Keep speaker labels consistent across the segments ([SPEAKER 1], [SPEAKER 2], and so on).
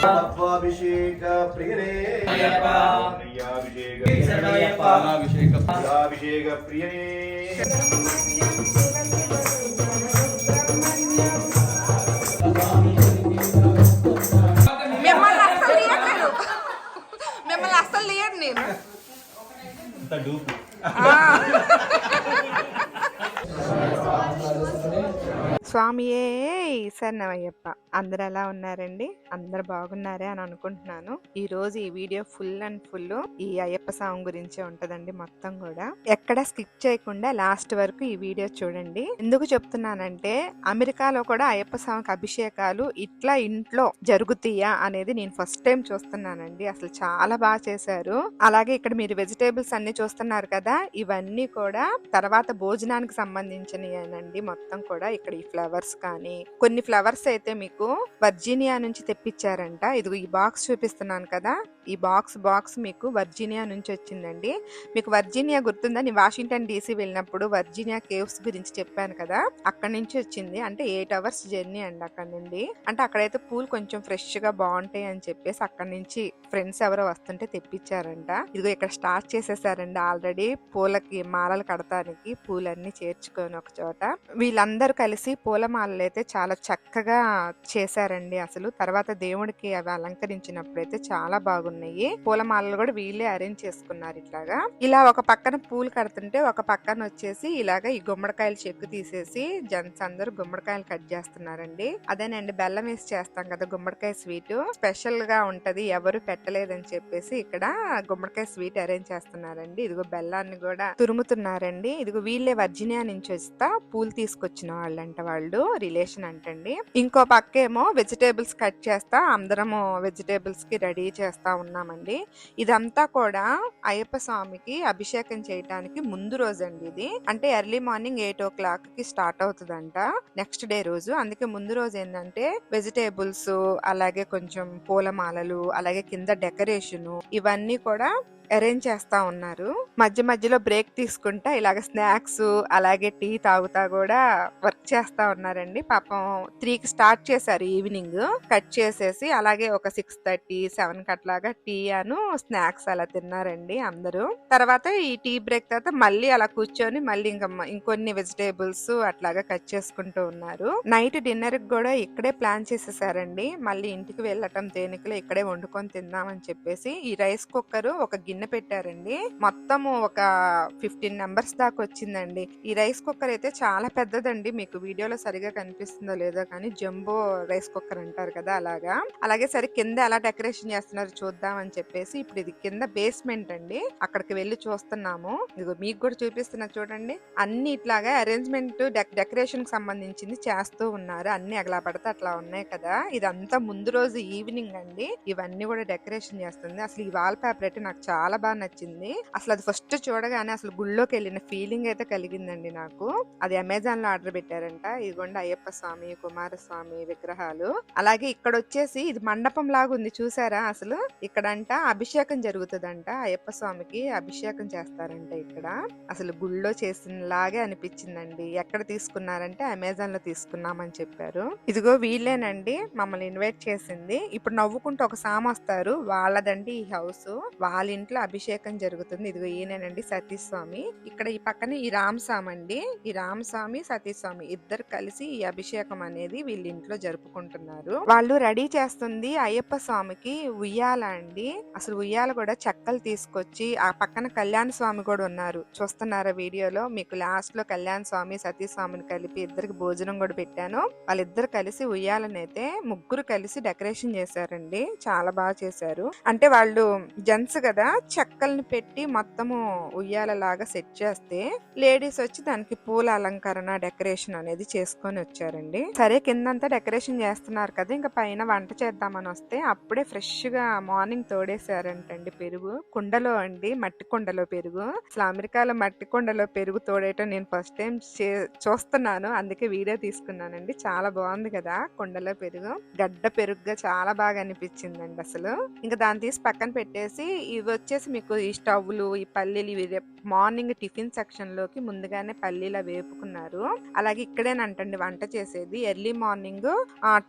[SPEAKER 1] పద్మాభిషేక ప్రియనే అభిషేక ప్రియనే
[SPEAKER 2] మిమ్మల్ని అస్సలు లేడు నేను స్వామియే శరణమయ్యప్ప. అందరు ఎలా ఉన్నారండి? అందరు బాగున్నారే అని అనుకుంటున్నాను. ఈ రోజు ఈ వీడియో ఫుల్ అండ్ ఫుల్ ఈ అయ్యప్ప స్వామి గురించే ఉంటదండి. మొత్తం కూడా ఎక్కడ స్కిప్ చేయకుండా లాస్ట్ వరకు ఈ వీడియో చూడండి. ఎందుకు చెప్తున్నానంటే అమెరికాలో కూడా అయ్యప్ప స్వామికి అభిషేకాలు ఇట్లా ఇంట్లో జరుగుతాయా అనేది నేను ఫస్ట్ టైం చూస్తున్నానండి. అసలు చాలా బాగా చేశారు. అలాగే ఇక్కడ మీరు వెజిటేబుల్స్ అన్ని చూస్తున్నారు కదా, ఇవన్నీ కూడా తర్వాత భోజనానికి సంబంధించినవి మొత్తం కూడా. ఇక్కడ ఈ ఫ్లవర్స్ కానీ కొన్ని ఫ్లవర్స్ అయితే మీకు వర్జీనియా నుంచి తెప్పించారంట. ఇదిగో ఈ బాక్స్ చూపిస్తున్నాను కదా, ఈ బాక్స్ మీకు వర్జీనియా నుంచి వచ్చిందండి. మీకు వర్జీనియా గుర్తుందా? నేను వాషింగ్టన్ DC వెళ్ళినప్పుడు వర్జీనియా కేవ్స్ గురించి చెప్పాను కదా, అక్కడ నుంచి వచ్చింది. అంటే 8 hours జర్నీ అండి అక్కడ నుండి. అంటే అక్కడైతే పూలు కొంచెం ఫ్రెష్ గా బాగుంటాయి అని చెప్పేసి అక్కడ నుంచి ఫ్రెండ్స్ ఎవరో వస్తుంటే తెప్పించారంట. ఇదిగో ఇక్కడ స్టార్ట్ చేసేసారండి ఆల్రెడీ పూలకి మాలలు కడతానికి పూలన్నీ చేర్చుకొని ఒక చోట. వీళ్ళందరూ కలిసి పూలమాలలు అయితే చాలా చక్కగా చేశారండి. అసలు తర్వాత దేవుడికి అవి అలంకరించినప్పుడైతే చాలా బాగున్నాయి. పూలమాలలు కూడా వీళ్ళే అరేంజ్ చేసుకున్నారు. ఇలా ఒక పక్కన పూలు కడుతుంటే ఒక పక్కన వచ్చేసి ఇలాగా ఈ గుమ్మడికాయలు చెక్కు తీసేసి జెంట్స్ అందరూ గుమ్మడికాయలు కట్ చేస్తున్నారండి. అదేనండి బెల్లం వేసి చేస్తాం కదా గుమ్మడికాయ స్వీట్, స్పెషల్ గా ఉంటది, ఎవరు పెట్టలేదని చెప్పేసి ఇక్కడ గుమ్మడికాయ స్వీట్ అరేంజ్ చేస్తున్నారండి. ఇదిగో బెల్లాన్ని కూడా తురుముతున్నారండి. ఇదిగో వీళ్ళే వర్జీనియా నుంచి వస్తా పూలు తీసుకొచ్చిన వాళ్ళంట, వాళ్ళు రిలేషన్ అంటండి. ఇంకో పక్కేమో వెజిటేబుల్స్ కట్ చేస్తా అందరము వెజిటేబుల్స్ కి రెడీ చేస్తా ఉన్నామండి. ఇదంతా కూడా అయ్యప్ప స్వామికి అభిషేకం చేయడానికి ముందు రోజు అండి. ఇది అంటే ఎర్లీ మార్నింగ్ 8 o'clock కి స్టార్ట్ అవుతుందంట నెక్స్ట్ డే రోజు. అందుకే ముందు రోజు ఏంటంటే వెజిటేబుల్స్, అలాగే కొంచెం పూలమాలలు, అలాగే కింద డెకరేషన్ ఇవన్నీ కూడా అరేంజ్ చేస్తా ఉన్నారు. మధ్య మధ్యలో బ్రేక్ తీసుకుంటా ఇలాగ స్నాక్స్ అలాగే టీ తాగుతా కూడా వర్క్ చేస్తా ఉన్నారండి. పాపం 3కి స్టార్ట్ చేశారు ఈవినింగ్, కట్ చేసేసి అలాగే ఒక 6:30, 7 అట్లాగా టీ అను స్నాక్స్ అలా తిన్నారండి అందరూ. తర్వాత ఈ టీ బ్రేక్ తర్వాత మళ్ళీ అలా కూర్చొని మళ్ళీ ఇంకొన్ని వెజిటేబుల్స్ అట్లాగా కట్ చేసుకుంటూ ఉన్నారు. నైట్ డిన్నర్ కి కూడా ఇక్కడే ప్లాన్ చేసేసారండి. మళ్ళీ ఇంటికి వెళ్ళటం తేనికలో ఇక్కడే వండుకొని తిందామని చెప్పేసి ఈ రైస్ కుక్కర్ ఒక గిన్నె పెట్టారండి. మొత్తము ఒక 15 members దాకా వచ్చిందండి. ఈ రైస్ కుక్కర్ అయితే చాలా పెద్దదండి. మీకు వీడియోలో సరిగా కనిపిస్తుందో లేదో కానీ జంబో రైస్ కుక్కర్ అంటారు కదా అలాగా. అలాగే సరే కింద ఎలా డెకరేషన్ చేస్తున్నారు చూద్దాం అని చెప్పేసి ఇప్పుడు ఇది కింద బేస్మెంట్ అండి, అక్కడికి వెళ్ళి చూస్తున్నాము. ఇదిగో మీకు కూడా చూపిస్తున్నా చూడండి. అన్ని ఇట్లాగా అరేంజ్మెంట్ డెకరేషన్ కి సంబంధించింది చేస్తూ ఉన్నారు. అన్ని అగలా పడితే అట్లా ఉన్నాయి కదా. ఇదంతా ముందు రోజు ఈవినింగ్ అండి. ఇవన్నీ కూడా డెకరేషన్ చేస్తుంది. అసలు ఈ వాల్ పేపర్ అయితే నాకు చాలా బాగా నచ్చింది. అసలు అది ఫస్ట్ చూడగానే అసలు గుళ్ళోకి వెళ్ళిన ఫీలింగ్ అయితే కలిగిందండి నాకు. అది అమెజాన్ లో ఆర్డర్ పెట్టారంట. ఇదిగోండి అయ్యప్ప స్వామి, కుమారస్వామి విగ్రహాలు. అలాగే ఇక్కడ వచ్చేసి ఇది మండపం లాగా ఉంది చూసారా. అసలు ఇక్కడంట అభిషేకం జరుగుతుందంట, అయ్యప్ప స్వామికి అభిషేకం చేస్తారంట ఇక్కడ. అసలు గుళ్ళో చేసిన లాగే అనిపించిందండి. ఎక్కడ తీసుకున్నారంటే అమెజాన్ లో తీసుకున్నామని చెప్పారు. ఇదిగో వీళ్ళేనండి మమ్మల్ని ఇన్వైట్ చేసింది. ఇప్పుడు నవ్వుకుంటూ ఒక సామ వస్తారు, వాళ్ళదండి ఈ హౌస్. వాళ్ళ ఇంట్లో అభిషేకం జరుగుతుంది. ఇదిగో ఈయనండి సతీస్వామి. ఇక్కడ ఈ పక్కన ఈ రామస్వామి అండి. ఈ రామస్వామి సతీస్వామి ఇద్దరు కలిసి ఈ అభిషేకం అనేది వీళ్ళ ఇంట్లో జరుపుకుంటున్నారు. వాళ్ళు రెడీ చేస్తుంది అయ్యప్ప స్వామికి ఉయ్యాల అండి. అసలు ఉయ్యాల కూడా చెక్కలు తీసుకొచ్చి ఆ పక్కన కళ్యాణ స్వామి కూడా ఉన్నారు చూస్తున్నారా వీడియోలో. మీకు లాస్ట్ లో కళ్యాణ స్వామి సతీస్వామిని కలిపి ఇద్దరికి భోజనం కూడా పెట్టాను. వాళ్ళిద్దరు కలిసి ఉయ్యాలనైతే ముగ్గురు కలిసి డెకరేషన్ చేశారండి. చాలా బాగా చేశారు. అంటే వాళ్ళు జెంట్స్ కదా, చెక్కల్ని పెట్టి మొత్తము ఉయ్యాల లాగా సెట్ చేస్తే లేడీస్ వచ్చి దానికి పూల అలంకరణ డెకరేషన్ అనేది చేసుకొని వచ్చారండి. సరే కిందంతా డెకరేషన్ చేస్తున్నారు కదా, ఇంకా పైన వంట చేద్దామని వస్తే అప్పుడే ఫ్రెష్ గా మార్నింగ్ తోడేశారంటండి పెరుగు కుండలో అండి, మట్టి కుండలో పెరుగు. అసలు అమెరికాలో మట్టి కుండలో పెరుగు తోడేయటం నేను ఫస్ట్ టైం చూస్తున్నాను, అందుకే వీడియో తీసుకున్నానండి. చాలా బాగుంది కదా కుండలో పెరుగు, గడ్డ పెరుగుగా చాలా బాగా అనిపించిందండి అసలు. ఇంకా దాన్ని తీసి పక్కన పెట్టేసి ఇవి వచ్చేసి వచ్చేసి మీకు ఈ స్టవ్లు, ఈ పల్లీలు ఇవి మార్నింగ్ టిఫిన్ సెక్షన్ లోకి ముందుగానే పల్లీలు వేపుకున్నారు. అలాగే ఇక్కడేనంటండి వంట చేసేది. ఎర్లీ మార్నింగ్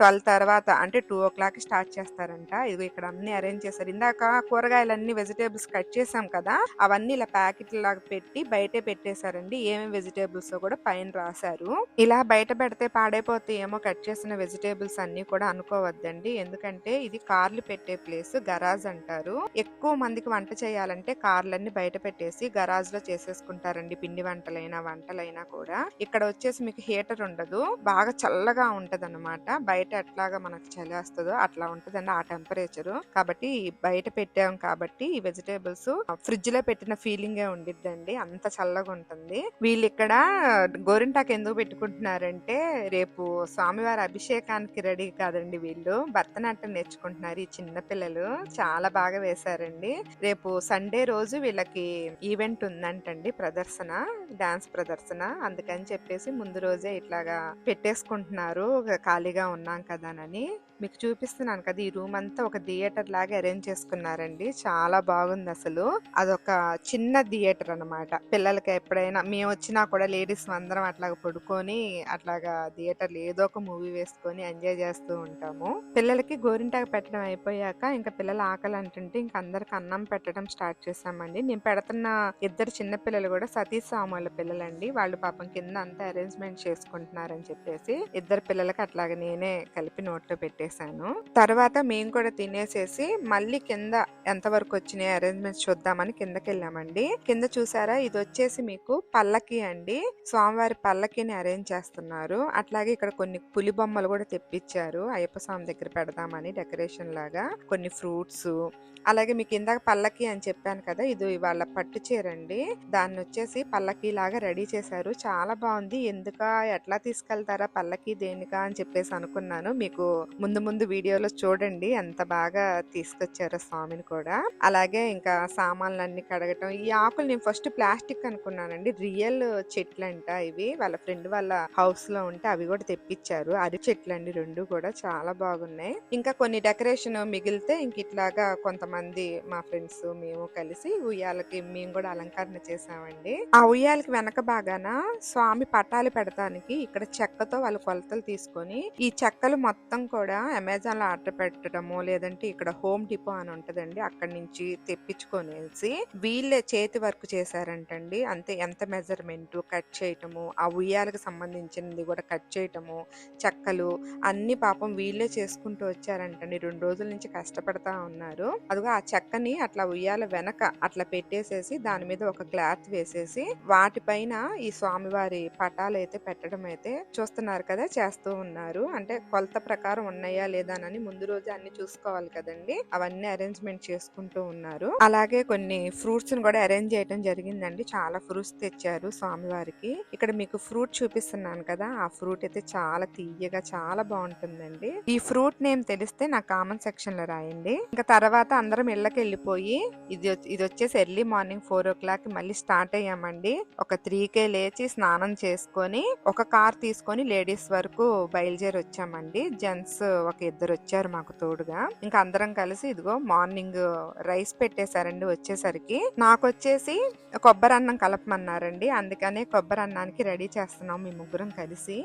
[SPEAKER 2] 12 తర్వాత అంటే 2:00 స్టార్ట్ చేస్తారంట. ఇదిగో ఇక్కడ అన్ని అరేంజ్ చేశారు. ఇందాక కూరగాయలన్నీ వెజిటేబుల్స్ కట్ చేసాం కదా, అవన్నీ ఇలా ప్యాకెట్ లాగా పెట్టి బయటే పెట్టేశారండి. ఏమేమి వెజిటేబుల్స్ కూడా పైన రాశారు. ఇలా బయట పెడితే పాడైపోతే ఏమో కట్ చేసిన వెజిటేబుల్స్ అన్ని కూడా అనుకోవద్దండి. ఎందుకంటే ఇది కార్లు పెట్టే ప్లేస్, గరాజ్ అంటారు. ఎక్కువ మందికి వంట చేయాలంటే కార్లన్నీ బయట పెట్టేసి గరాజ్ లో చేసేసుకుంటారండి. పిండి వంటలైనా కూడా. ఇక్కడ వచ్చేసి మీకు హీటర్ ఉండదు, బాగా చల్లగా ఉంటది అనమాట. బయట ఎట్లాగా మనకు చలి వస్తుందో అట్లా ఉంటదండి ఆ టెంపరేచర్. కాబట్టి బయట పెట్టాం కాబట్టి ఈ వెజిటేబుల్స్ ఫ్రిడ్జ్ లో పెట్టిన ఫీలింగే ఉండిద్దండి, అంత చల్లగా ఉంటుంది. వీళ్ళు ఇక్కడ గోరింటాకు ఎందుకు పెట్టుకుంటున్నారంటే రేపు స్వామివారి అభిషేకానికి రెడీ కాదండి, వీళ్ళు భరతనాట్యం నేర్చుకుంటున్నారు. ఈ చిన్న పిల్లలు చాలా బాగా వేశారండి. రేపు సండే రోజు వీళ్ళకి ఈవెంట్ ఉందంటండి, ప్రదర్శన, డాన్స్ ప్రదర్శన. అందుకని చెప్పేసి ముందు రోజే ఇట్లాగా పెట్టేసుకుంటున్నారు, ఖాళీగా ఉన్నాం కదానని. మీకు చూపిస్తున్నాను కదా, ఈ రూమ్ అంతా ఒక థియేటర్ లాగా అరేంజ్ చేసుకున్నారండి. చాలా బాగుంది అసలు. అదొక చిన్న థియేటర్ అన్నమాట. పిల్లలకి ఎప్పుడైనా మేము వచ్చినా కూడా లేడీస్ అందరం అట్లాగా పడుకొని అట్లాగా థియేటర్ ఏదో ఒక మూవీ వేసుకొని ఎంజాయ్ చేస్తూ ఉంటాము. పిల్లలకి గోరింటాకు పెట్టడం అయిపోయాక ఇంకా పిల్లలు ఆకలి అంటుంటే ఇంకా అందరికి అన్నం పెట్టడం స్టార్ట్ చేసామండి. నేను పెడుతున్న ఇద్దరు చిన్న పిల్లలు కూడా సతీష్ సాముల పిల్లలండి. వాళ్ళు పాపం కింద అంతా అరేంజ్మెంట్ చేసుకుంటున్నారని చెప్పేసి ఇద్దరు పిల్లలకి అట్లాగా నేనే కలిపి నోట్లో పెట్టేశాను. తర్వాత మేము కూడా తినేసేసి మళ్ళీ కింద ఎంత వరకు వచ్చినాయి అరేంజ్మెంట్స్ చూద్దామని కిందకి వెళ్ళామండి. కింద చూసారా, ఇది వచ్చేసి మీకు పల్లకి అండి. స్వామివారి పల్లకిని అరేంజ్ చేస్తున్నారు. అట్లాగే ఇక్కడ కొన్ని పులి బొమ్మలు కూడా తెప్పించారు అయ్యప్ప స్వామి దగ్గర పెడదామని డెకరేషన్ లాగా. కొన్ని ఫ్రూట్స్, అలాగే మీకు ఇందాక పల్లకి అని చెప్పాను కదా, ఇది వాళ్ళ పట్టు చీరండి. దాన్ని వచ్చేసి పల్లకి లాగా రెడీ చేశారు. చాలా బాగుంది. ఎందుకా ఎట్లా తీసుకెళ్తారా పల్లకి దేనికా అని చెప్పేసి అనుకున్నాను. మీకు ముందు వీడియోలో చూడండి ఎంత బాగా తీసుకొచ్చారో స్వామిని కూడా. అలాగే ఇంకా సామాన్లన్నీ కడగటం. ఈ ఆకులు నేను ఫస్ట్ ప్లాస్టిక్ అనుకున్నానండి, రియల్ చెట్లంట ఇవి. వాళ్ళ ఫ్రెండ్ వాళ్ళ హౌస్ లో ఉంటే అవి కూడా తెప్పించారు. అరి చెట్లండి రెండు కూడా చాలా బాగున్నాయి. ఇంకా కొన్ని డెకరేషన్ మిగిలితే ఇంక ఇట్లాగా కొంతమంది మా ఫ్రెండ్స్ మేము కలిసి ఉయ్యాలకి మేము కూడా అలంకరణ చేసామండి. ఆ ఉయ్యాలకి వెనక బాగాన స్వామి పటాలు పెడతానికి ఇక్కడ చెక్కతో వాళ్ళు కొలతలు తీసుకొని ఈ చెక్కలు మొత్తం కూడా అమెజాన్ లో ఆర్డర్ పెట్టడము, లేదంటే ఇక్కడ హోమ్ డిపో అని ఉంటదండి, అక్కడి నుంచి తెప్పించుకొనేసి వీళ్ళే చేతి వర్క్ చేశారంటండి. అంతే, ఎంత మెజర్మెంట్ కట్ చేయటము, ఆ ఉయ్యాలకు సంబంధించినది కూడా కట్ చేయటము, చెక్కలు అన్ని పాపం వీళ్ళే చేసుకుంటూ వచ్చారంటండి. 2 రోజుల నుంచి కష్టపడతా ఉన్నారు. అదిగో ఆ చెక్కని అట్లా ఉయ్యాల వెనక అట్లా పెట్టేసేసి దాని మీద ఒక క్లాత్ వేసేసి వాటిపైన ఈ స్వామివారి పటాలు అయితే పెట్టడం అయితే చూస్తున్నారు కదా చేస్తూ ఉన్నారు. అంటే కొలత ప్రకారం ఉన్నాయా లేదా అని ముందు రోజు అన్ని చూసుకోవాలి కదండి, అవన్నీ అరేంజ్మెంట్ చేసుకుంటూ ఉన్నారు. అలాగే కొన్ని ఫ్రూట్స్ ని కూడా అరేంజ్ చేయడం జరిగిందండి. చాలా ఫ్రూట్స్ తెచ్చారు స్వామివారికి. ఇక్కడ మీకు ఫ్రూట్ చూపిస్తున్నాను కదా, ఆ ఫ్రూట్ అయితే చాలా తీయగా చాలా బాగుంటుందండి. ఈ ఫ్రూట్ నేమ్ తెలిస్తే నా కామెంట్ సెక్షన్ లో రాయండి. ఇంకా తర్వాత అందరం ఇళ్ళకి వెళ్ళిపోయి ఇది వచ్చేసి ఎర్లీ మార్నింగ్ 4:00 మళ్ళీ స్టార్ట్ అయ్యామండి. ఒక 3కే లేచి స్నానం చేసుకొని ఒక కార్ తీసుకొని లేడీస్ వరకు బయలుదేరి వచ్చామండి. జెంట్స్ ఒక 2 వచ్చారు మాకు తోడుగా. ఇంకా అందరం కలిసి ఇదిగో మార్నింగ్ రైస్ పెట్టేశారండి. వచ్చేసరికి నాకు వచ్చేసి కొబ్బరి అన్నం కలపమన్నారండి, అందుకనే కొబ్బరి అన్నానికి రెడీ చేస్తున్నాం మీ ముగ్గురం కలిసి.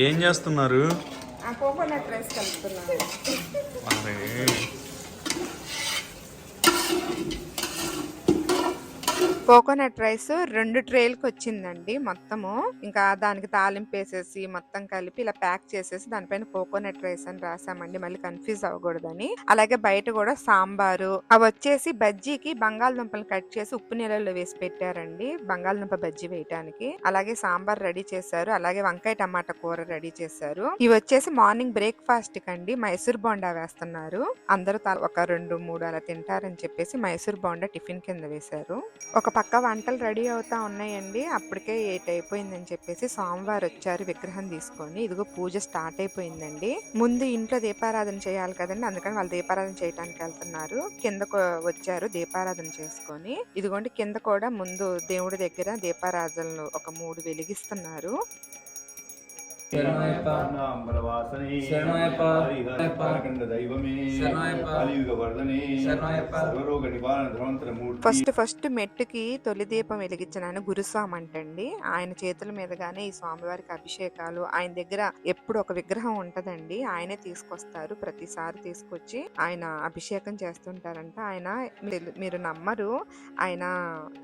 [SPEAKER 3] ఏం చేస్తున్నారు?
[SPEAKER 2] కోకోనట్ రైస్ కలుపుతున్నాను. కోకోనట్ రైస్ 2 ట్రేలకు వచ్చిందండి మొత్తము. ఇంకా దానికి తాలింపు వేసేసి మొత్తం కలిపి ఇలా ప్యాక్ చేసేసి దానిపైన కోకోనట్ రైస్ అని రాసామండి, మళ్ళీ కన్ఫ్యూజ్ అవ్వకూడదని. అలాగే బయట కూడా సాంబారు, అవి వచ్చేసి బజ్జీకి బంగాళదుంపలు కట్ చేసి ఉప్పు నీళ్ళలో వేసి పెట్టారండి, బంగాళదుంప బజ్జీ వేయటానికి. అలాగే సాంబార్ రెడీ చేశారు. అలాగే వంకాయ టమాటా కూర రెడీ చేశారు. ఇవి వచ్చేసి మార్నింగ్ బ్రేక్ఫాస్ట్ కండి మైసూర్ బోండా వేస్తున్నారు. అందరూ ఒక 2-3 అలా తింటారని చెప్పేసి మైసూర్ బోండా టిఫిన్ కింద వేశారు. ఒక పక్క వంటలు రెడీ అవుతా ఉన్నాయండి. అప్పటికే 8 అయిపోయిందని చెప్పేసి స్వామివారు వచ్చారు విగ్రహం తీసుకొని. ఇదిగో పూజ స్టార్ట్ అయిపోయిందండి. ముందు ఇంట్లో దీపారాధన చేయాలి కదండి, అందుకని వాళ్ళు దీపారాధన చేయడానికి వెళ్తున్నారు. కిందకు వచ్చారు దీపారాధన చేసుకొని. ఇదిగోండి కింద కూడా ముందు దేవుడి దగ్గర దీపారాధనలు ఒక 3 వెలిగిస్తున్నారు.
[SPEAKER 4] శరణమయ్యప్ప.
[SPEAKER 1] బలవాసనే
[SPEAKER 4] శరణమయ్యప్ప.
[SPEAKER 1] హరిహరకండ దైవమే
[SPEAKER 4] శరణమయ్యప్ప.
[SPEAKER 1] కలియుగ వర్ధనే
[SPEAKER 4] శరణమయ్యప్ప.
[SPEAKER 1] సర్వరోగ నివారణ ధృవంతర మూర్తి.
[SPEAKER 2] ఫస్ట్ మెట్టుకి తొలి దీపం వెలిగించిన ఆయన గురుస్వామి అంటండి. ఆయన చేతుల మీదుగానే ఈ స్వామివారికి అభిషేకాలు, ఆయన దగ్గర ఎప్పుడు ఒక విగ్రహం ఉంటదండి, ఆయనే తీసుకొస్తారు. ప్రతిసారి తీసుకొచ్చి ఆయన అభిషేకం చేస్తుంటారంట. ఆయన మీరు నమ్మరు, ఆయన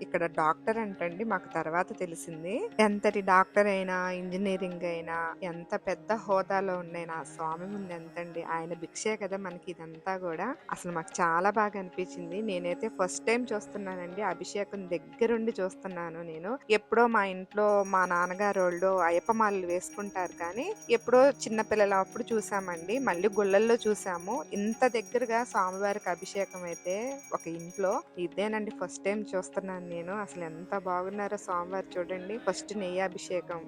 [SPEAKER 2] ఇక్కడ డాక్టర్ అంటండి. మాకు తర్వాత తెలిసింది. ఎంతటి డాక్టర్ అయినా, ఇంజనీరింగ్ అయినా, ఎంత పెద్ద హోదాలో ఉన్నాయినా ఆ స్వామి ముందు ఎంతండి. ఆయన భిక్షే కదా మనకి ఇదంతా కూడా. అసలు మాకు చాలా బాగా అనిపించింది. నేనైతే ఫస్ట్ టైం చూస్తున్నానండి, అభిషేకం దగ్గరుండి చూస్తున్నాను. నేను ఎప్పుడో మా ఇంట్లో మా నాన్నగారు వాళ్ళు అయ్యప్ప మాలలు వేసుకుంటారు, కానీ ఎప్పుడో చిన్నపిల్లలు అప్పుడు చూసామండి. మళ్ళీ గుళ్ళల్లో చూసాము. ఇంత దగ్గరగా స్వామివారికి అభిషేకం అయితే ఒక ఇంట్లో ఇదేనండి ఫస్ట్ టైం చూస్తున్నాను నేను. అసలు ఎంత బాగున్నారో స్వామివారు చూడండి. ఫస్ట్ నెయ్యాభిషేకం,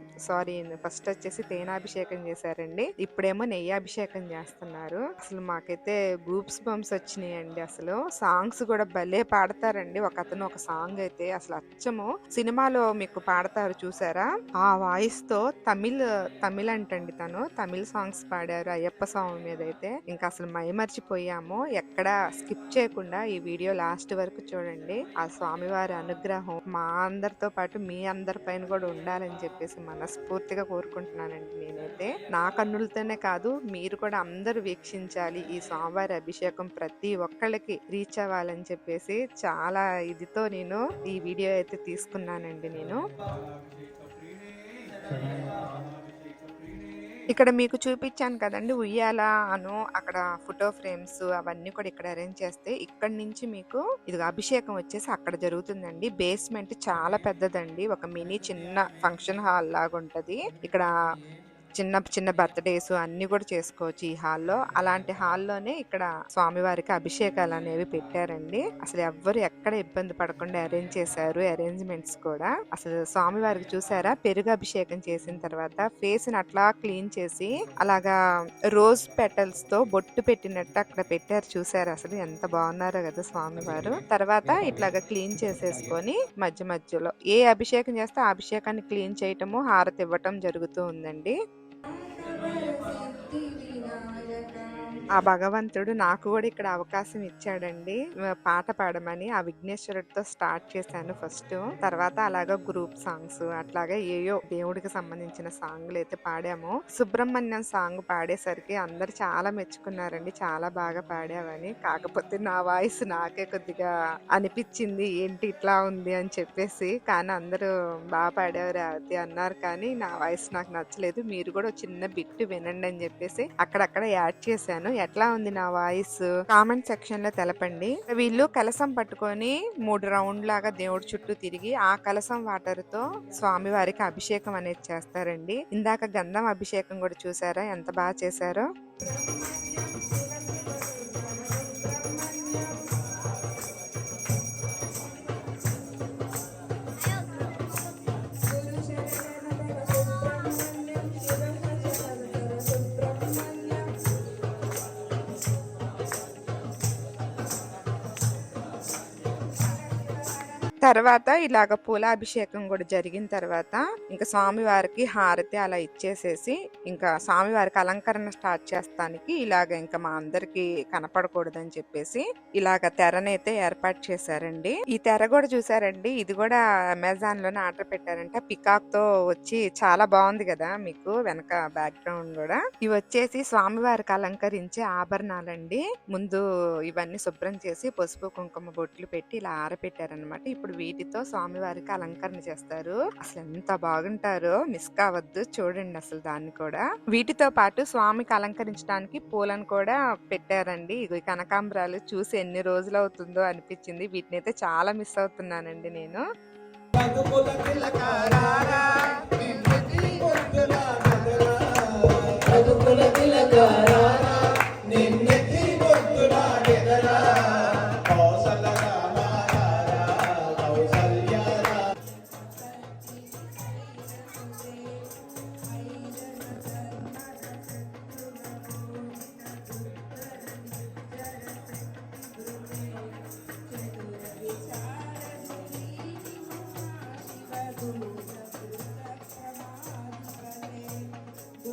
[SPEAKER 2] ఫస్ట్ వచ్చేసి తేనాభిషేకం చేశారండి. ఇప్పుడేమో నెయ్యాభిషేకం చేస్తున్నారు. అసలు మాకైతే గూప్స్ బంప్స్ వచ్చినాయండి. అసలు సాంగ్స్ కూడా భలే పాడతారండి. ఒక అతను ఒక సాంగ్ అయితే అసలు అచ్చము సినిమాలో మీకు పాడతారు చూసారా, ఆ వాయిస్ తో తమిళ్ అంటండి. తమిళ్ సాంగ్స్ పాడారు అయ్యప్ప స్వామి మీద అయితే. ఇంకా అసలు మైమర్చిపోయాము. ఎక్కడ స్కిప్ చేయకుండా ఈ వీడియో లాస్ట్ వరకు చూడండి. ఆ స్వామివారి అనుగ్రహం మా అందరితో పాటు మీ అందరి పైన కూడా ఉండాలని చెప్పేసి మనస్ఫూర్తిగా కోరుకుంటున్నానండి. నేనైతే నా కన్నులతోనే కాదు, మీరు కూడా అందరూ వీక్షించాలి. ఈ స్వామివారి అభిషేకం ప్రతి ఒక్కళ్ళకి రీచ్ అవ్వాలని చెప్పేసి చాలా ఇదితో నేను ఈ వీడియో అయితే తీసుకున్నానండి. నేను ఇక్కడ మీకు చూపించాను కదండి ఉయ్యాల అను, అక్కడ ఫోటో ఫ్రేమ్స్ అవన్నీ కూడా ఇక్కడ అరేంజ్ చేస్తే, ఇక్కడ నుంచి మీకు ఇది అభిషేకం వచ్చేసి అక్కడ జరుగుతుందండి. బేస్మెంట్ చాలా పెద్దదండి, ఒక మినీ చిన్న ఫంక్షన్ హాల్ లాగా ఉంటది. ఇక్కడ చిన్న బర్త్డేస్ అన్ని కూడా చేసుకోవచ్చు ఈ హాల్లో. అలాంటి హాల్లోనే ఇక్కడ స్వామివారికి అభిషేకాలు అనేవి పెట్టారండి. అసలు ఎవ్వరు ఎక్కడ ఇబ్బంది పడకుండా అరేంజ్ చేశారు. అరేంజ్మెంట్స్ కూడా అసలు స్వామివారికి చూసారా, పెరుగు అభిషేకం చేసిన తర్వాత ఫేస్ ని అట్లా క్లీన్ చేసి అలాగా రోజ్ పెటల్స్ తో బొట్టు పెట్టినట్టు అక్కడ పెట్టారు. చూసారు అసలు ఎంత బాగున్నారో కదా స్వామివారు. తర్వాత ఇట్లాగా క్లీన్ చేసేసుకొని మధ్యలో ఏ అభిషేకం చేస్తే ఆ అభిషేకాన్ని క్లీన్ చేయటము, హారతి ఇవ్వటం జరుగుతూ ఉందండి. ఆ భగవంతుడు నాకు కూడా ఇక్కడ అవకాశం ఇచ్చాడండి పాట పాడమని. ఆ విఘ్నేశ్వరుడితో స్టార్ట్ చేశాను ఫస్ట్. తర్వాత అలాగా గ్రూప్ సాంగ్స్ అట్లాగా ఏయో దేవుడికి సంబంధించిన సాంగ్లు అయితే పాడాము. సుబ్రహ్మణ్యం సాంగ్ పాడేసరికి అందరు చాలా మెచ్చుకున్నారండి, చాలా బాగా పాడావని. కాకపోతే నా వాయిస్ నాకే కొద్దిగా అనిపించింది, ఏంటి ఇట్లా ఉంది అని చెప్పేసి. కానీ అందరూ బాగా పాడావు రేవతి అన్నారు, కానీ నా వాయిస్ నాకు నచ్చలేదు. మీరు కూడా చిన్న బిట్ వినండి అని చెప్పేసి అక్కడక్కడ యాడ్ చేశాను. ఎట్లా ఉంది నా వాయిస్ కామెంట్ సెక్షన్ లో తెలపండి. వీళ్ళు కలసం పట్టుకొని 3 రౌండ్ లాగా దేవుడి చుట్టూ తిరిగి ఆ కలసం వాటర్ తో స్వామి వారికి అభిషేకం అనేది చేస్తారండి. ఇందాక గంధం అభిషేకం కూడా చూసారా ఎంత బాగా చేశారో. తర్వాత ఇలాగ పూలాభిషేకం కూడా జరిగిన తర్వాత ఇంకా స్వామివారికి హారతి అలా ఇచ్చేసేసి ఇంకా స్వామివారికి అలంకరణ స్టార్ట్ చేస్తానికి ఇలాగ ఇంకా మా అందరికి కనపడకూడదని చెప్పేసి ఇలాగ తెరనైతే ఏర్పాటు చేశారండి. ఈ తెర కూడా చూసారండి, ఇది కూడా అమెజాన్ లోనే ఆర్డర్ పెట్టారంట. పికాక్ తో వచ్చి చాలా బాగుంది కదా మీకు వెనక బ్యాక్గ్రౌండ్ కూడా. ఇవి వచ్చేసి స్వామివారికి అలంకరించే ఆభరణాలండి. ముందు ఇవన్నీ శుభ్రం చేసి పసుపు కుంకుమ బొట్లు పెట్టి ఇలా ఆరపెట్టారనమాట. ఇప్పుడు వీటితో స్వామివారికి అలంకరణ చేస్తారు. అసలు ఎంత బాగుంటారో మిస్ కావద్దు, చూడండి అసలు దాన్ని కూడా. వీటితో పాటు స్వామికి అలంకరించడానికి పూలను కూడా పెట్టారండి. ఇగో కనకాంబరాలు చూసి ఎన్ని రోజులు అవుతుందో అనిపించింది. వీటిని అయితే చాలా మిస్ అవుతున్నానండి నేను.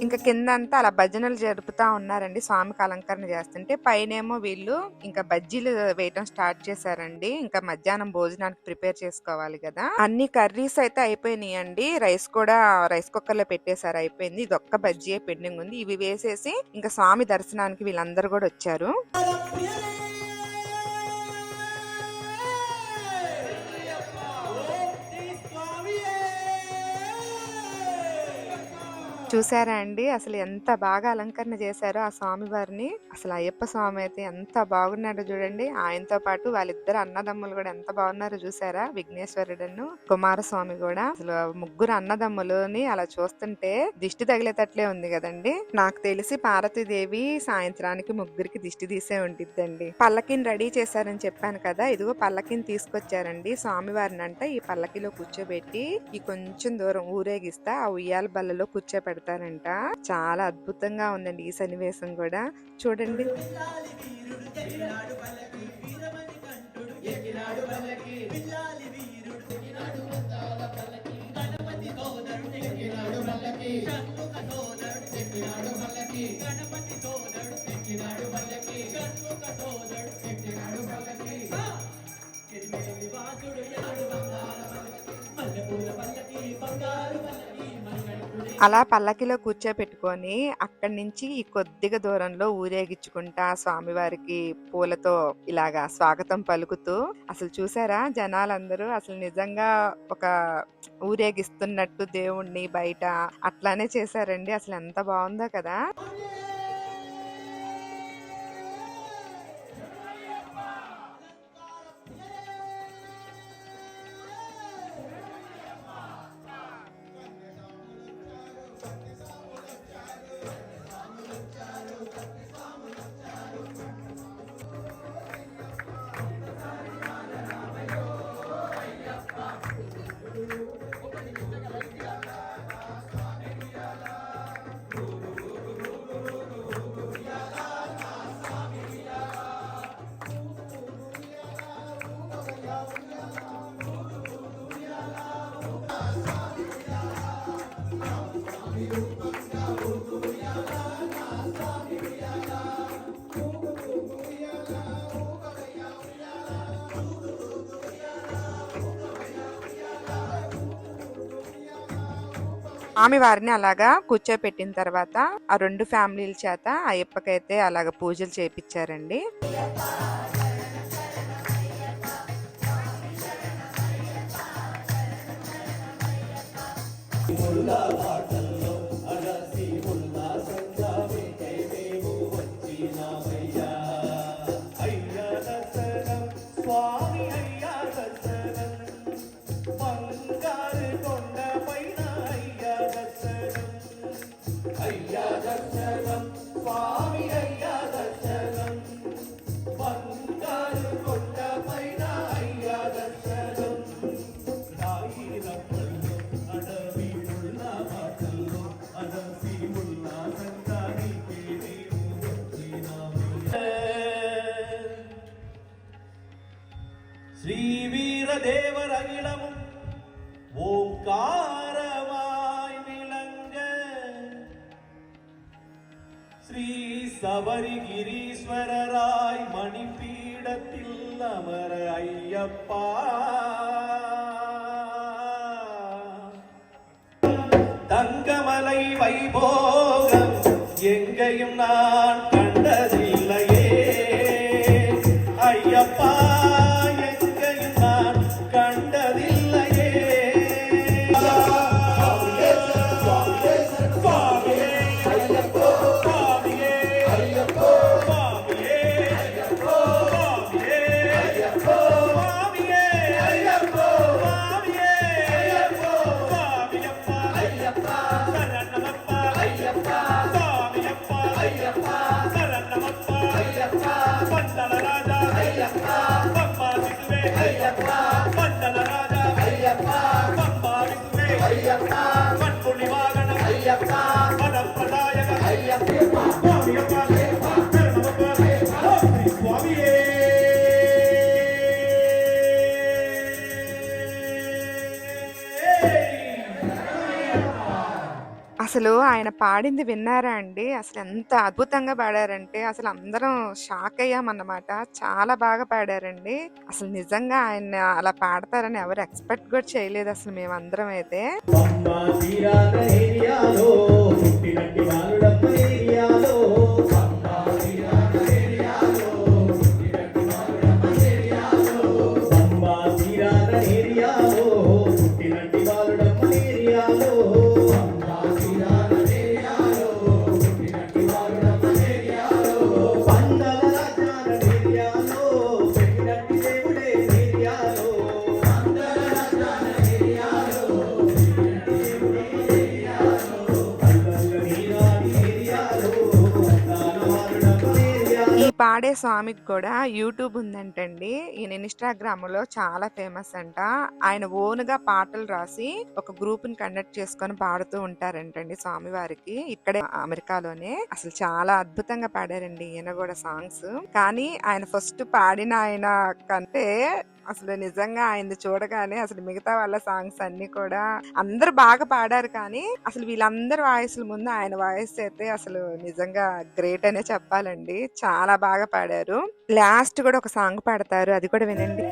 [SPEAKER 2] ఇంకా కింద అంతా అలా భజనలు జరుపుతా ఉన్నారండి స్వామికి అలంకరణ చేస్తుంటే. పైనేమో వీళ్ళు ఇంకా బజ్జీలు వేయటం స్టార్ట్ చేశారండి. ఇంకా మధ్యాహ్నం భోజనానికి ప్రిపేర్ చేసుకోవాలి కదా. అన్ని కర్రీస్ అయితే అయిపోయినాయండి. రైస్ కూడా రైస్ కుక్కర్ లో పెట్టేశారు, అయిపోయింది. ఇది ఒక్క బజ్జీయే పెండింగ్ ఉంది. ఇవి వేసేసి ఇంకా స్వామి దర్శనానికి వీళ్ళందరూ కూడా వచ్చారు. చూసారా అండి అసలు ఎంత బాగా అలంకరణ చేశారో ఆ స్వామి వారిని. అసలు అయ్యప్ప స్వామి అయితే ఎంత బాగున్నాడో చూడండి. ఆయనతో పాటు వాళ్ళిద్దరు అన్నదమ్ములు కూడా ఎంత బాగున్నారో చూసారా, విఘ్నేశ్వరుడును కుమారస్వామి కూడా. అసలు ముగ్గురు అన్నదమ్ములని అలా చూస్తుంటే దిష్టి తగిలేటట్లే ఉంది కదండి. నాకు తెలిసి పార్వతీదేవి సాయంత్రానికి ముగ్గురికి దిష్టి తీసే ఉండిద్దండి. పల్లకిని రెడీ చేశారని చెప్పాను కదా, ఇదిగో పల్లకిని తీసుకొచ్చారండి. స్వామి వారిని అంట ఈ పల్లకిలో కూర్చోబెట్టి ఈ కొంచెం దూరం ఊరేగిస్తా ఆ ఉయ్యాల బల్లలో కూర్చోబెడతారంట. చాలా అద్భుతంగా ఉందండి ఈ సన్నివేశం కూడా. చూడండి. అలా పల్లకిలో కూర్చోపెట్టుకొని అక్కడి నుంచి ఈ కొద్దిగా దూరంలో ఊరేగించుకుంటా స్వామివారికి పూలతో ఇలాగా స్వాగతం పలుకుతూ. అసలు చూసారా జనాలందరూ అసలు నిజంగా ఒక ఊరేగిస్తున్నట్టు దేవుణ్ణి బయట అట్లానే చేశారండి. అసలు ఎంత బాగుందో కదా. స్వామివారిని అలాగా కూర్చోపెట్టిన తర్వాత ఆ రెండు ఫ్యామిలీల చేత అయ్యప్పకైతే అలాగ పూజలు చేపించారండి.
[SPEAKER 4] ശ്രീവീരദേവരകിളവും ഓംകാരമായി വിളങ്ങ ശ്രീ ശബരിഗിരീശ്വരരായി മണിപീഠത്തിൽ അമര അയ്യപ്പ തങ്കമലൈ വൈഭോഗം എങ്കയും നാൻ കണ്ടതില്ലയേ അയ്യപ്പ
[SPEAKER 2] అసలు ఆయన పాడింది విన్నారా అండి? అసలు ఎంత అద్భుతంగా పాడారంటే అసలు అందరం షాక్ అయ్యామన్నమాట. చాలా బాగా పాడారండి. అసలు నిజంగా ఆయన అలా పాడతారని ఎవరు ఎక్స్పెక్ట్ కూడా చేయలేదు అసలు మేమందరం అయితే.
[SPEAKER 4] పంబా తీరాన ఏరియాలో పుట్టినట్టి బాలుడప్ప ఏరియాలో పంబా తీరాన ఏరియాలో పుట్టినట్టి బాలుడప్ప ఏరియాలో పంబా తీరాన ఏరియాలో పుట్టినట్టి బాలుడప్ప ఏరియాలో పంబా తీరాన ఏరియాలో పుట్టినట్టి బాలుడప్ప ఏరియాలో పందల రాజాన ఏరియాలో పెట్టినట్టి దేవుడే ఏరియాలో పందల రాజాన ఏరియాలో
[SPEAKER 2] ఈ పాడే స్వామికి కూడా యూట్యూబ్ ఉందంటండి. ఈయన ఇన్‌స్టాగ్రామ్ లో చాలా ఫేమస్ అంట. ఆయన ఓన్ గా పాటలు రాసి ఒక గ్రూప్ ని కండక్ట్ చేసుకొని పాడుతూ ఉంటారంటండి స్వామివారికి. ఇక్కడే అమెరికాలోనే. అసలు చాలా అద్భుతంగా పాడారండి ఈయన కూడా సాంగ్స్. కానీ ఆయన ఫస్ట్ పాడిన ఆయన కంటే అసలు నిజంగా ఆయన్ని చూడగానే అసలు మిగతా వాళ్ళ సాంగ్స్ అన్ని కూడా అందరూ బాగా పాడారు. కానీ అసలు వీళ్ళందరి వాయిస్ల ముందు ఆయన వాయిస్ అయితే అసలు నిజంగా గ్రేట్ అనే చెప్పాలండి. చాలా బాగా పాడారు. లాస్ట్ కూడా ఒక సాంగ్ పాడతారు, అది కూడా వినండి.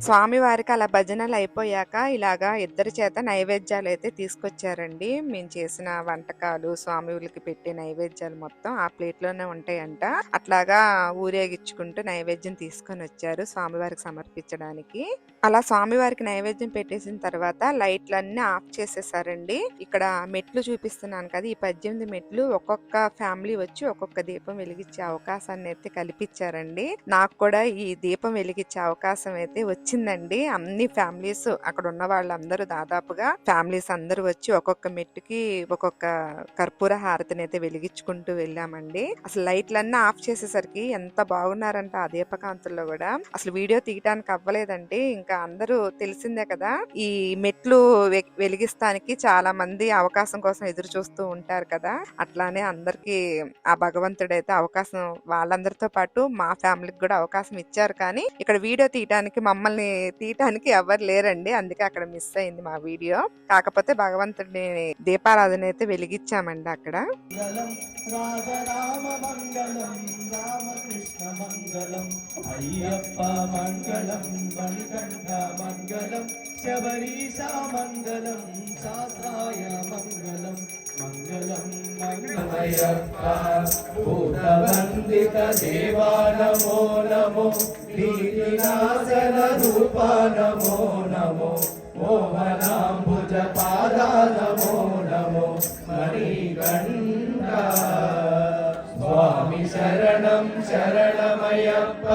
[SPEAKER 2] స్వామివారికి అలా భజనలు అయిపోయాక ఇలాగా ఇద్దరి చేత నైవేద్యాలు అయితే తీసుకొచ్చారండి. మేము చేసిన వంటకాలు, స్వామివారికి పెట్టే నైవేద్యాలు మొత్తం ఆ ప్లేట్ లోనే ఉంటాయంట. అట్లాగా ఊరేగించుకుంటూ నైవేద్యం తీసుకొని వచ్చారు స్వామివారికి సమర్పించడానికి. అలా స్వామివారికి నైవేద్యం పెట్టేసిన తర్వాత లైట్లన్నీ ఆఫ్ చేసేసారండి. ఇక్కడ మెట్లు చూపిస్తున్నాను కదా, ఈ 18 మెట్లు ఒక్కొక్క ఫ్యామిలీ వచ్చి ఒక్కొక్క దీపం వెలిగించే అవకాశాన్ని అయితే కల్పించారండి. నాకు కూడా ఈ దీపం వెలిగించే అవకాశం అయితే వచ్చిందండి. అన్ని ఫ్యామిలీస్ అక్కడ ఉన్న వాళ్ళందరూ దాదాపుగా ఫ్యామిలీస్ అందరూ వచ్చి ఒక్కొక్క మెట్టుకి ఒక్కొక్క కర్పూర హారతిని అయితే వెలిగించుకుంటూ వెళ్ళామండి. అసలు లైట్లన్నీ ఆఫ్ చేసేసరికి ఎంత బాగున్నారంటే ఆ దీపకాంతుల్లో కూడా అసలు వీడియో తీయడానికి అవ్వలేదండి. ఇంకా అందరూ తెలిసిందే కదా, ఈ మెట్లు వెలిగిస్తానికి చాలా మంది అవకాశం కోసం ఎదురు చూస్తూ ఉంటారు కదా. అట్లానే అందరికి ఆ భగవంతుడైతే అవకాశం వాళ్ళందరితో పాటు మా ఫ్యామిలీకి కూడా అవకాశం ఇచ్చారు. కానీ ఇక్కడ వీడియో తీయడానికి మమ్మల్ని తీయటానికి ఎవరు లేరండి, అందుకే అక్కడ మిస్ అయింది మా వీడియో. కాకపోతే భగవంతుడిని దీపారాధన అయితే వెలిగించామండి అక్కడ.
[SPEAKER 4] రాజరామ మంగళం రామకృష్ణ మంగళం అయ్యప్ప మంగళం మణికంఠ మంగళం శబరీశ మంగళం శాస్త్రాయ మంగళం మంగళం మంగళమయ్యప్ప భూతవందిత దేవా నమో నమో నీతినాశన రూపా నమో నమో మోహనాంబుజ పాదా నమో నమో మణికంఠ స్వామి శరణం శరణమయ్యప్ప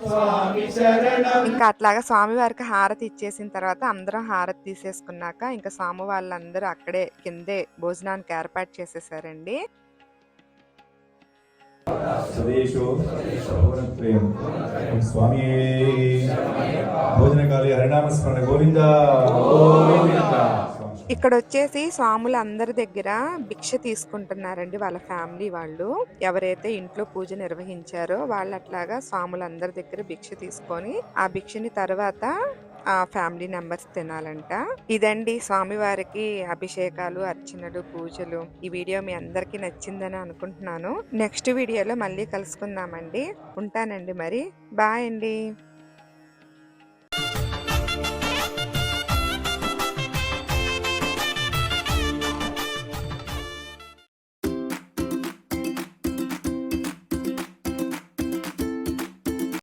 [SPEAKER 4] స్వామి శరణం.
[SPEAKER 2] ఇంకా అట్లాగా స్వామివారికి హారతి ఇచ్చేసిన తర్వాత అందరం హారతి తీసేసుకున్నాక ఇంకా స్వామి వాళ్ళందరూ అక్కడే కిందే భోజనానికి ఏర్పాటు చేసేసారండి.
[SPEAKER 1] స్వామి భోజనకాలి హరినామ స్మరణ గోవింద.
[SPEAKER 2] ఇక్కడ వచ్చేసి స్వాములు అందరి దగ్గర భిక్ష తీసుకుంటున్నారండి. వాళ్ళ ఫ్యామిలీ వాళ్ళు ఎవరైతే ఇంట్లో పూజ నిర్వహించారో వాళ్ళు అట్లాగా స్వాములందరి దగ్గర భిక్ష తీసుకొని ఆ భిక్షని తర్వాత ఆ ఫ్యామిలీ మెంబర్స్ తినాలంట. ఇదండి స్వామివారికి అభిషేకాలు, అర్చనలు, పూజలు. ఈ వీడియో మీ అందరికీ నచ్చిందని అనుకుంటున్నాను. నెక్స్ట్ వీడియోలో మళ్ళీ కలుసుకుందామండి. ఉంటానండి మరి. బాయ్ అండి.